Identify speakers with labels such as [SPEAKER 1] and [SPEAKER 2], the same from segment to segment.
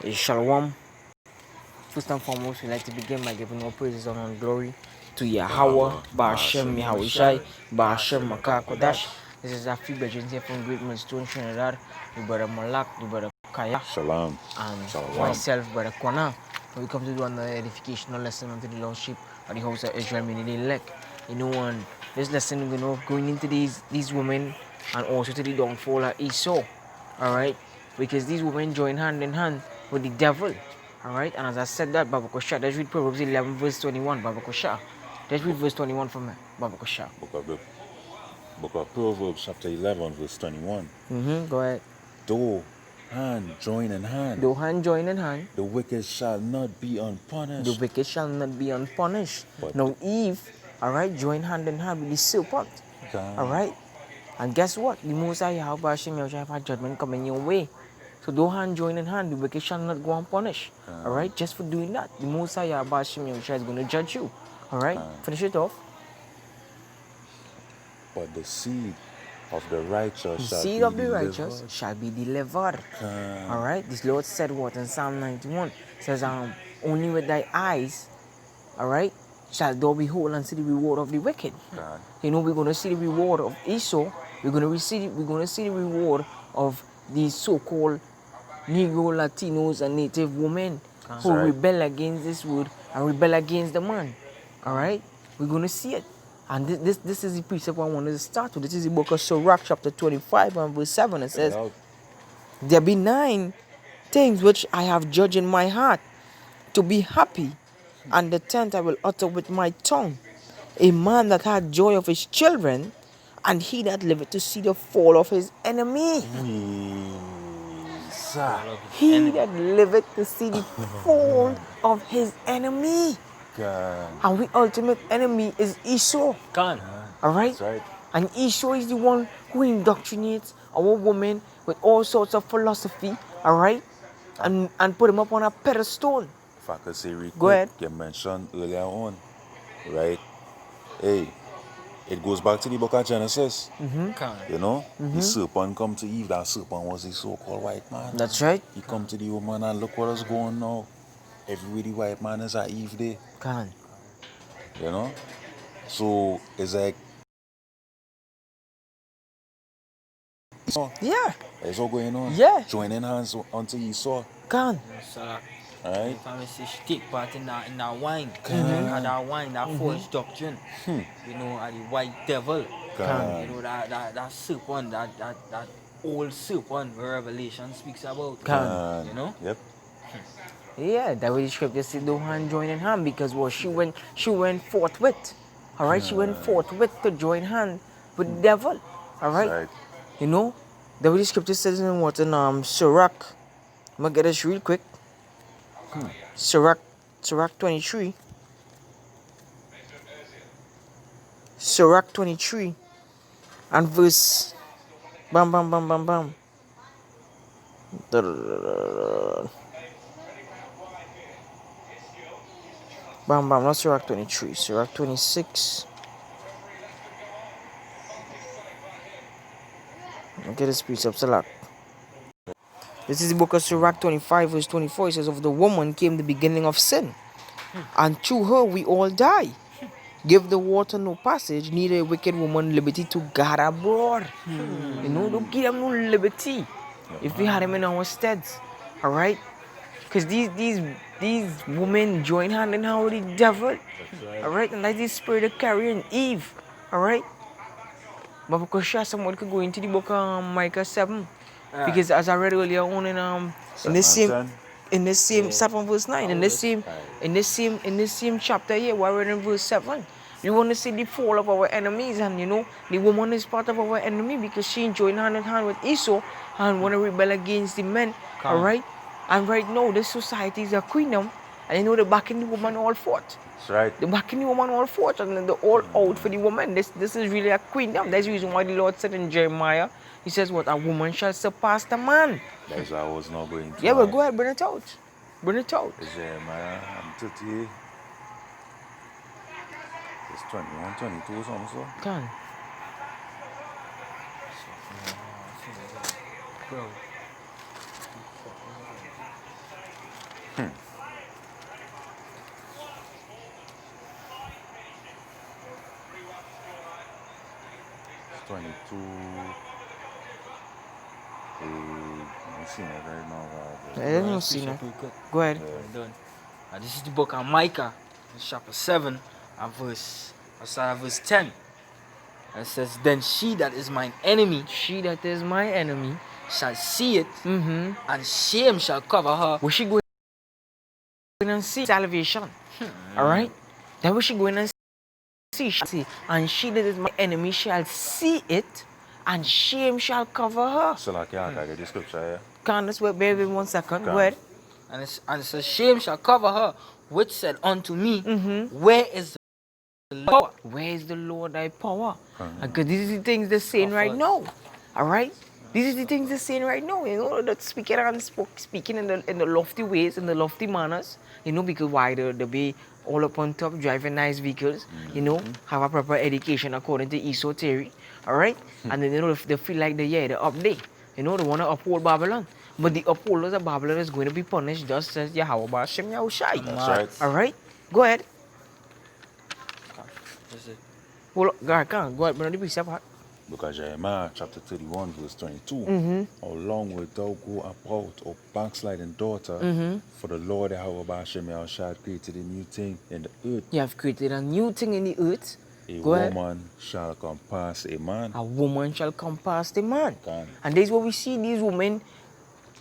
[SPEAKER 1] Shalom. First and foremost, we'd like to begin by giving all praises, honor, and glory to Yahweh, Ba'ashem, Yahushai, Ba'ashem, Makah, Kodash. This is our few brethren here from Great Millstone, Trinidad, the brother Malak, the brother Kaya,
[SPEAKER 2] Shalom.
[SPEAKER 1] and
[SPEAKER 2] Shalom.
[SPEAKER 1] myself, brother Kwana. We come to do another edificational lesson unto the Lordship of the house of Israel, meaning the elect. And this lesson, going into these women and also to the downfall of Esau. Alright? Because these women join hand in hand with the devil. Alright? And as I said that, Baba Kosha, let's read Proverbs 11, verse 21. Baba Kosha. Let's read verse 21 from me. Baba Kosha.
[SPEAKER 2] Book of Proverbs, chapter 11, verse 21.
[SPEAKER 1] Go ahead.
[SPEAKER 2] Though hand join in hand,
[SPEAKER 1] Though hand join in hand,
[SPEAKER 2] the wicked shall not be
[SPEAKER 1] the
[SPEAKER 2] unpunished.
[SPEAKER 1] wicked shall not be unpunished.
[SPEAKER 2] But
[SPEAKER 1] Now Eve, alright, join hand in hand with the serpent. Alright? And guess what? The Most High Yahweh Hashem Yahushua have judgment coming your way. So though hand join in hand, the wicked shall not go unpunished. Alright? Just for doing that, the Most High Yahweh Hashem Yahushua is going to judge you. Alright? Finish it off.
[SPEAKER 2] But the seed of the righteous
[SPEAKER 1] The
[SPEAKER 2] shall
[SPEAKER 1] seed
[SPEAKER 2] be
[SPEAKER 1] of the
[SPEAKER 2] delivered.
[SPEAKER 1] righteous shall be delivered. Alright? This Lord said what in Psalm 91? It says, only with thy eyes, alright, shall thou behold and see the reward of the wicked. We're going to see the reward of Esau. We're going to see the reward of these so-called Negro, Latinos, and Native women who rebel against this word and rebel against the man. Alright? We're going to see it. And this is the precept I wanted to start with. This is the book of Sirach, chapter 25, and verse 7. It says, there be 9 things which I have judged in my heart to be happy, and the 10th I will utter with my tongue. A man that had joy of his children, and he that liveth to see the fall of his enemy. He that liveth to see the fall of his enemy. And the ultimate enemy is Esau. Alright?
[SPEAKER 2] Right.
[SPEAKER 1] And Esau is the one who indoctrinates our women with all sorts of philosophy, alright? And put them up on a pedestal.
[SPEAKER 2] If I could say real
[SPEAKER 1] Go
[SPEAKER 2] quick,
[SPEAKER 1] ahead.
[SPEAKER 2] you mentioned earlier on, right? Hey, it goes back to the book of Genesis. You know, the serpent come to Eve. That serpent was the so-called white man.
[SPEAKER 1] That's right.
[SPEAKER 2] He come to the woman and look what is going now. Everywhere the white man is at Eve day. You know? So it's like
[SPEAKER 1] Yeah.
[SPEAKER 2] it's all going on.
[SPEAKER 1] Yeah.
[SPEAKER 2] Joining hands unto Esau. Alright?
[SPEAKER 3] If I say she take part in that wine, that wine, that false doctrine, and the white devil, that serpent, that old serpent where Revelation speaks about,
[SPEAKER 2] Yep.
[SPEAKER 1] Yeah, that way the scripture said no hand join in hand, because she went forthwith. Alright, she went forthwith to join hand with the devil. Alright?
[SPEAKER 2] Right.
[SPEAKER 1] You know? The way the scripture says in Sirach. I'm gonna get this real quick. Sirach 23. Sirach 23 and verse bam. Bam, not Sirach 23, Sirach 26. Okay, this precepts a lot. This is the book of Sirach 25, verse 24. It says, of the woman came the beginning of sin, and through her we all die. Give the water no passage, neither a wicked woman liberty to guard abroad. Don't give them no liberty. If we had them in our steads, alright? Because these women join hand in hand with the devil. Alright? And like this spirit of carrying Eve. Alright? But because someone could go into the book of Micah 7. Because as I read earlier on in the same 7 verse 9, in the same chapter here, where we're in verse 7. We want to see the fall of our enemies, and the woman is part of our enemy because she joined hand in hand with Esau and want to rebel against the men. Alright? And right now, this society is a queendom, and the backing the woman all fought.
[SPEAKER 2] That's right.
[SPEAKER 1] The backing the woman all fought, and they're all out for the woman. This is really a queendom. That's the reason why the Lord said in Jeremiah, He says, what? A woman shall surpass the man.
[SPEAKER 2] That's why I was not going to.
[SPEAKER 1] Yeah, well, go ahead, bring it out.
[SPEAKER 2] It's Jeremiah, I'm 30. It's 21, 22 or something, so.
[SPEAKER 1] Can.
[SPEAKER 3] Bro.
[SPEAKER 2] 22. I'm seeing it right now.
[SPEAKER 1] I don't see that. Go ahead.
[SPEAKER 3] Done. This is the book of Micah, chapter 7, and verse 10. And it says, Then she that is mine enemy
[SPEAKER 1] She that is my enemy,
[SPEAKER 3] shall see it,
[SPEAKER 1] mm-hmm.
[SPEAKER 3] and shame shall cover her.
[SPEAKER 1] Will she go in and see salvation? Alright? Then will she go in and see, and she that is my enemy shall see it, and shame shall cover her.
[SPEAKER 2] So like, yeah, I get the scripture here.
[SPEAKER 1] Candace, wait, baby, 1 second. Go
[SPEAKER 2] Can.
[SPEAKER 1] ahead.
[SPEAKER 3] And it says, Shame shall cover her, which said unto me,
[SPEAKER 1] Mm-hmm.
[SPEAKER 3] Where is the Lord?
[SPEAKER 1] Where is the Lord thy power?
[SPEAKER 2] Mhm.
[SPEAKER 1] Because these are the things they're saying right
[SPEAKER 3] Of
[SPEAKER 1] now. Alright? These are the things they're saying right now. You know, that speaking in the lofty ways, in the lofty manners. You know, because why they be all up on top, driving nice vehicles, you know, have a proper education according to Esau theory. Alright? And then you know they feel like they're up there. You know, they want to uphold Babylon. But the upholders of Babylon is going to be punished just as Yahweh Bashem Yahushai.
[SPEAKER 2] That's right.
[SPEAKER 1] Alright? Go ahead.
[SPEAKER 3] That's it.
[SPEAKER 1] Hold on, go ahead, brother. Be separate.
[SPEAKER 2] Book of Jeremiah, chapter 31, verse 22.
[SPEAKER 1] Mm-hmm.
[SPEAKER 2] How long wilt thou go about, O backsliding daughter?
[SPEAKER 1] Mm-hmm.
[SPEAKER 2] For the Lord Yahweh Bashem Yahushai created a new thing in the earth.
[SPEAKER 1] You have created a new thing in the earth.
[SPEAKER 2] A
[SPEAKER 1] Go ahead.
[SPEAKER 2] woman shall compass a man.
[SPEAKER 1] A woman shall compass the man.
[SPEAKER 2] Can.
[SPEAKER 1] And this is what we see these women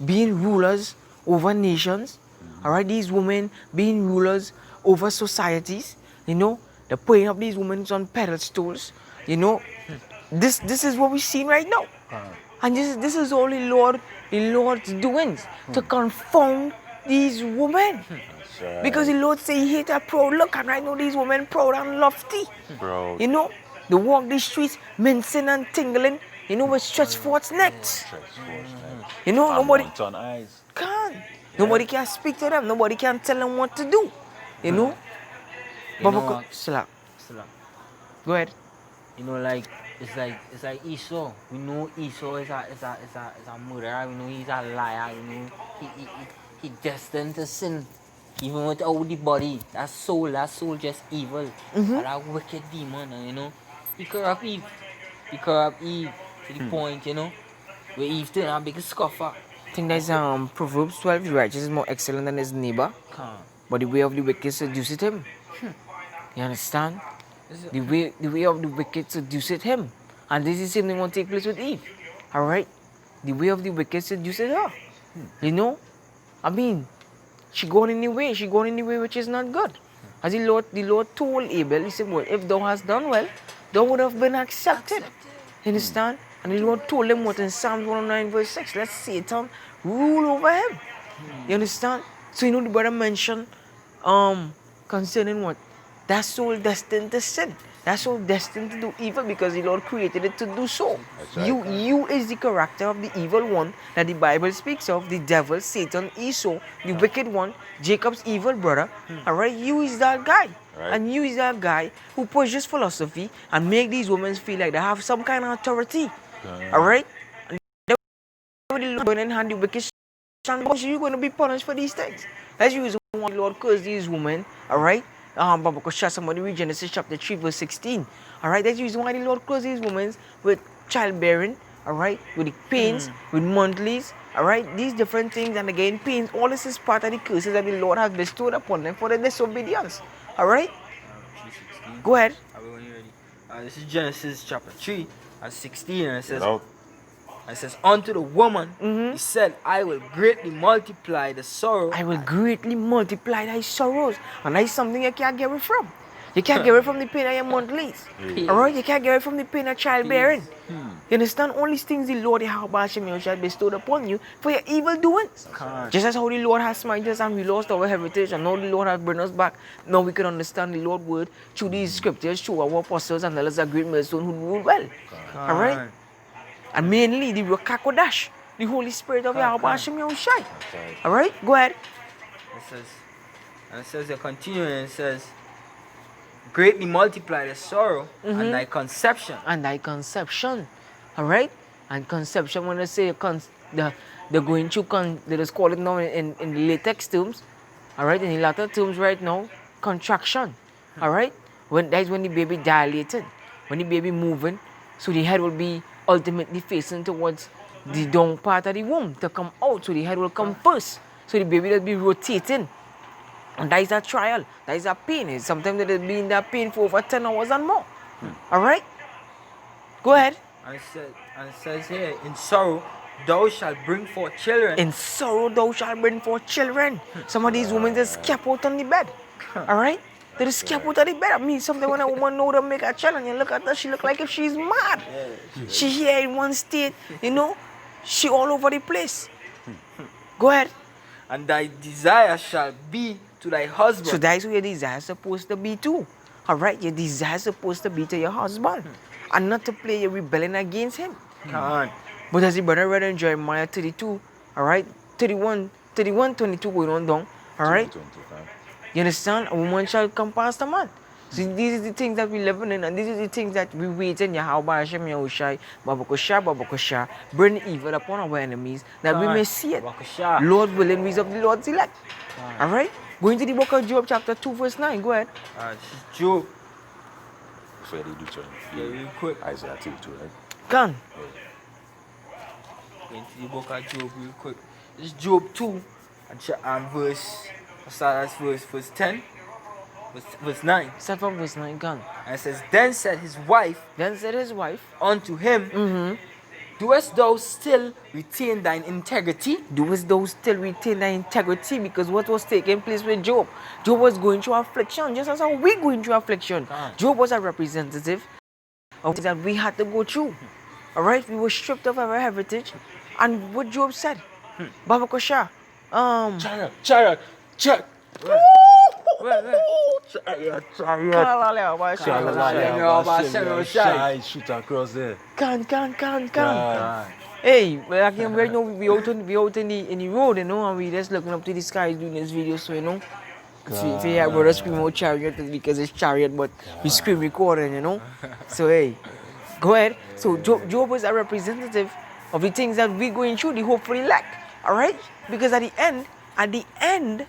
[SPEAKER 1] being rulers over nations. Alright, these women being rulers over societies. You know, they're putting up these women on pedestals. You know, this is what we're seeing right now. And this is all the Lord's doings to confound these women.
[SPEAKER 2] That's right.
[SPEAKER 1] Because the Lord say he hate a proud look, and right now these women proud and lofty.
[SPEAKER 2] Bro.
[SPEAKER 1] You know, they walk the streets mincing and tingling, you know, with stretched forth necks. You know, nobody
[SPEAKER 2] On eyes.
[SPEAKER 1] can. Nobody can speak to them. Nobody can tell them what to do. You know?
[SPEAKER 3] You know,
[SPEAKER 1] Baba, slap. Go ahead.
[SPEAKER 3] You know, like it's like Esau. We know Esau is a murderer. We know he's a liar. You know, he destined to sin, even without the body. That soul just evil. And that wicked demon. And you know, he corrupt Eve. He corrupt Eve to the point, you know, where Eve turned out a big scoffer.
[SPEAKER 1] I think that's Proverbs 12. The righteous is more excellent than his neighbor, but the way of the wicked seduceth him. You understand? The way of the wicked seduceth him. And this is the same thing will take place with Eve. Alright? The way of the wicked seduceth her. You know? I mean, she going in the way which is not good. As the Lord told Abel, he said, well, if thou hast done well, thou would have been accepted. You understand? And the Lord told him what in Psalms 109 verse 6, let Satan rule over him. You understand? So you know the brother mentioned concerning what? That soul destined to sin. That soul destined to do evil because the Lord created it to do so.
[SPEAKER 2] That's right.
[SPEAKER 1] You is the character of the evil one that the Bible speaks of, the devil, Satan, Esau, the wicked one, Jacob's evil brother. Alright, you is that guy.
[SPEAKER 2] Right.
[SPEAKER 1] And you is that guy who pushes philosophy and make these women feel like they have some kind of authority. Alright? And the Lord going and hand the wicked son, you're going to be punished for these things. That's the reason why the Lord cursed these women. Alright? Because somebody read Genesis chapter 3 verse 16. Alright, that's the reason why the Lord clothes these women with childbearing, alright, with the pains, with monthlies, alright, these different things, and again pains. All this is part of the curses that the Lord has bestowed upon them for the disobedience. Alright?
[SPEAKER 3] 3:16.
[SPEAKER 1] Go ahead.
[SPEAKER 3] When you're ready. This is Genesis chapter 3 and 16, and it says, unto the woman, he said, I will greatly multiply the sorrow.
[SPEAKER 1] I will greatly multiply thy sorrows. And that is something you can't get away from. You can't get away from the pain of your monthlies. Alright? You can't get away from the pain of childbearing. You understand? All these things the Lord Yahushua bestowed upon you for your evil doings. Just as how the Lord has smited us and we lost our heritage, and now the Lord has brought us back. Now we can understand the Lord's word through these scriptures, through our apostles and others, a great millstone who rule well. Alright? And mainly the Ruach HaKodesh, the Holy Spirit of Yahweh Hashem Yahushai. Alright? Go ahead.
[SPEAKER 3] It says, it continues, and it says, greatly multiply the sorrow and thy conception.
[SPEAKER 1] And thy conception. Alright? And conception, when they say they're going through, they just call it now in the latex terms. Alright? In the latter terms right now, contraction. Alright? That's when the baby dilated. When the baby moving, So the head will be ultimately facing towards the down part of the womb to come out. So the head will come first. So the baby will be rotating. And that is a trial. That is a pain. Sometimes they'll be in that pain for over 10 hours and more. Alright? Go ahead.
[SPEAKER 3] And it says here, in sorrow thou shalt bring forth children.
[SPEAKER 1] In sorrow thou shalt bring forth children. Some of these women just skip out on the bed. Alright? They just skip out of the bed. I mean, sometimes when a woman know to make a child and you look at her, she look like if she's mad. She here in one state, you know, she all over the place. Go ahead.
[SPEAKER 3] And thy desire shall be to thy husband.
[SPEAKER 1] So that's what your desire is supposed to be too. Alright? Your desire is supposed to be to your husband. And not to play your rebellion against him.
[SPEAKER 3] Come
[SPEAKER 1] But as the brother read in Jeremiah 32, alright? 31, 22 going on down. Alright?
[SPEAKER 2] 25.
[SPEAKER 1] You understand? A woman shall come past a man. See, these are the things that we living in, and these are the things that we wait in Yahweh Hashem Yahushai, Babakosha, bring evil upon our enemies, that we may see it.
[SPEAKER 3] Babakosha.
[SPEAKER 1] Lord willing, we of the Lord's elect. Alright? Going to the book of Job, chapter 2, verse 9. Go ahead.
[SPEAKER 3] Job.
[SPEAKER 2] Before they do turn.
[SPEAKER 3] Yeah, real quick.
[SPEAKER 2] Isaiah 32, right?
[SPEAKER 1] Gone.
[SPEAKER 3] Into the book of Job real quick. This is Job 2 and verse, I start at verse 10, verse 9.
[SPEAKER 1] Start from verse 9. Gone.
[SPEAKER 3] And it says, then said his wife
[SPEAKER 1] Then said his wife,
[SPEAKER 3] unto him, doest thou still retain thine integrity?
[SPEAKER 1] doest thou still retain thy integrity? Because what was taking place with Job? Job was going through affliction, just as how we going through affliction. Job was a representative of things that we had to go through. Alright? We were stripped of our heritage. And what Job said, Babakosha,
[SPEAKER 2] Chariot! Shoot across there.
[SPEAKER 1] Can. Hey, well, again, right now we out in the road, you know, and we just looking up to the sky doing this video, so you know. If you hear brother screaming out chariot, it's because it's chariot, but we scream recording, you know. So hey, go ahead. So Job was a representative of the things that we going through, the hope for the elect. Alright? Because at the end,